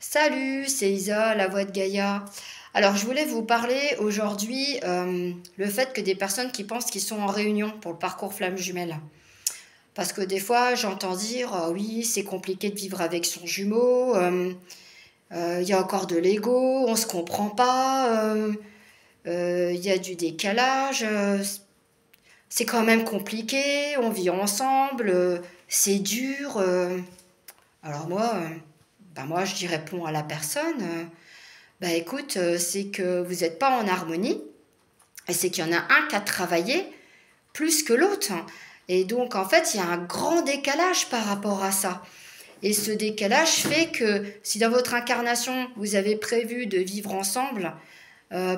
Salut, c'est Isa, la voix de Gaïa. Alors, je voulais vous parler aujourd'hui le fait que des personnes qui pensent qu'ils sont en réunion pour le parcours flamme jumelle. Parce que des fois, j'entends dire, oui, c'est compliqué de vivre avec son jumeau, il y a encore de l'ego, on se comprend pas, il y a du décalage, c'est quand même compliqué, on vit ensemble, c'est dur. Alors moi, je dis réponds à la personne. Bah écoute, c'est que vous n'êtes pas en harmonie, et c'est qu'il y en a un qui a travaillé plus que l'autre. Et donc, en fait, il y a un grand décalage par rapport à ça. Et ce décalage fait que si dans votre incarnation, vous avez prévu de vivre ensemble,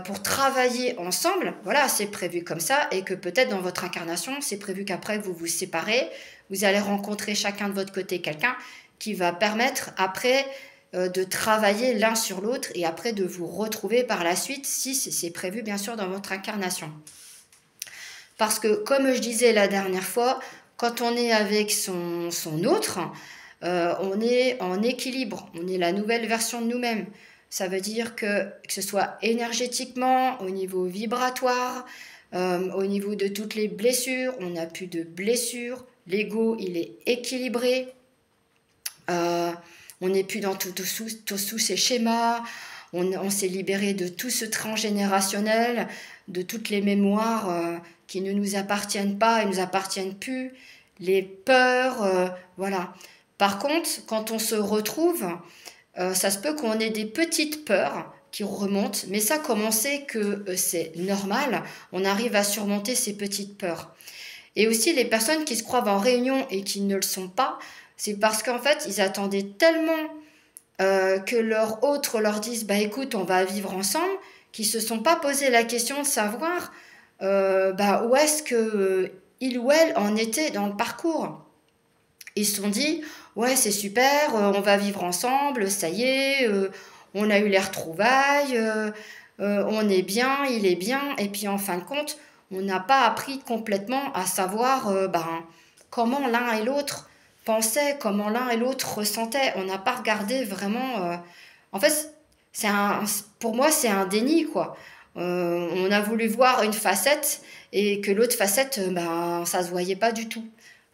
pour travailler ensemble, voilà, c'est prévu comme ça, et que peut-être dans votre incarnation, c'est prévu qu'après vous vous séparez, vous allez rencontrer chacun de votre côté quelqu'un qui va permettre après de travailler l'un sur l'autre et après de vous retrouver par la suite, si c'est prévu bien sûr dans votre incarnation. Parce que comme je disais la dernière fois, quand on est avec son autre, on est en équilibre, on est la nouvelle version de nous-mêmes. Ça veut dire que ce soit énergétiquement, au niveau vibratoire, au niveau de toutes les blessures, on n'a plus de blessures, l'ego il est équilibré, on n'est plus dans tous ces schémas, on s'est libéré de tout ce transgénérationnel, de toutes les mémoires qui ne nous appartiennent pas et ne nous appartiennent plus, les peurs, voilà. Par contre, quand on se retrouve, ça se peut qu'on ait des petites peurs qui remontent, mais ça, comme on sait que c'est normal, on arrive à surmonter ces petites peurs. Et aussi, les personnes qui se croient en réunion et qui ne le sont pas, c'est parce qu'en fait, ils attendaient tellement que leur autre leur dise, bah écoute, on va vivre ensemble, qu'ils se sont pas posé la question de savoir bah, où est-ce que il ou elle en était dans le parcours. Ils se sont dit, ouais, c'est super, on va vivre ensemble, ça y est, on a eu les retrouvailles, on est bien, il est bien, et puis en fin de compte, on n'a pas appris complètement à savoir ben, comment l'un et l'autre pensaient, comment l'un et l'autre ressentaient. On n'a pas regardé vraiment. En fait, pour moi, c'est un déni, quoi. On a voulu voir une facette et que l'autre facette, ben, ça se voyait pas du tout.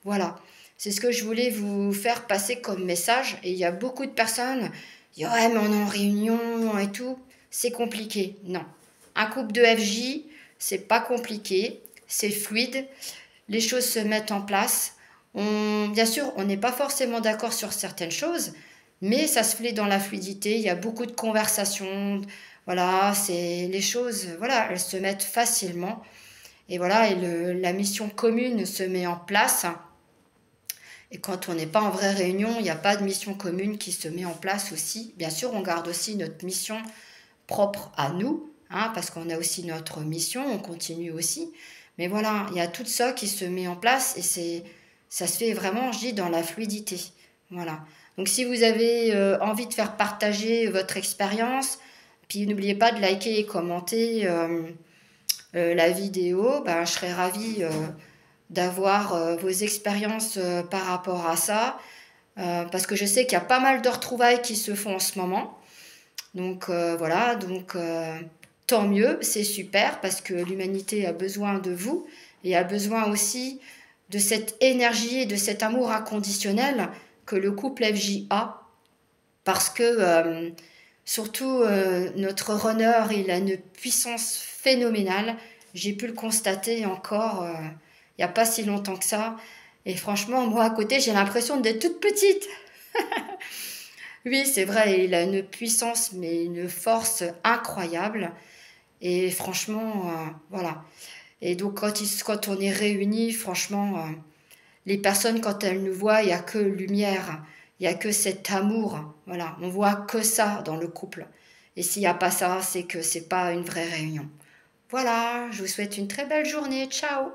Voilà. C'est ce que je voulais vous faire passer comme message. Et il y a beaucoup de personnes qui disent ouais, mais on est en réunion et tout. C'est compliqué. Non. Un couple de FJ, c'est pas compliqué. C'est fluide. Les choses se mettent en place. Bien sûr, on n'est pas forcément d'accord sur certaines choses, mais ça se fait dans la fluidité. Il y a beaucoup de conversations. Voilà, c'est les choses, voilà, elles se mettent facilement. Et voilà, et la mission commune se met en place. Et quand on n'est pas en vraie réunion, il n'y a pas de mission commune qui se met en place aussi. Bien sûr, on garde aussi notre mission propre à nous, hein, parce qu'on a aussi notre mission, on continue aussi. Mais voilà, il y a tout ça qui se met en place et ça se fait vraiment, je dis, dans la fluidité. Voilà. Donc si vous avez envie de faire partager votre expérience, puis n'oubliez pas de liker et commenter la vidéo, ben, je serais ravie d'avoir vos expériences par rapport à ça, parce que je sais qu'il y a pas mal de retrouvailles qui se font en ce moment. Donc voilà, donc tant mieux, c'est super, parce que l'humanité a besoin de vous, et a besoin aussi de cette énergie et de cet amour inconditionnel que le couple FJ a, parce que surtout notre runner, il a une puissance phénoménale. J'ai pu le constater encore il n'y a pas si longtemps que ça. Et franchement, moi à côté, j'ai l'impression d'être toute petite. Oui, c'est vrai, il a une puissance, mais une force incroyable. Et franchement, voilà. Et donc, quand on est réunis, franchement, les personnes, quand elles nous voient, il n'y a que lumière, il n'y a que cet amour. Voilà, on voit que ça dans le couple. Et s'il n'y a pas ça, c'est que c'est pas une vraie réunion. Voilà, je vous souhaite une très belle journée. Ciao!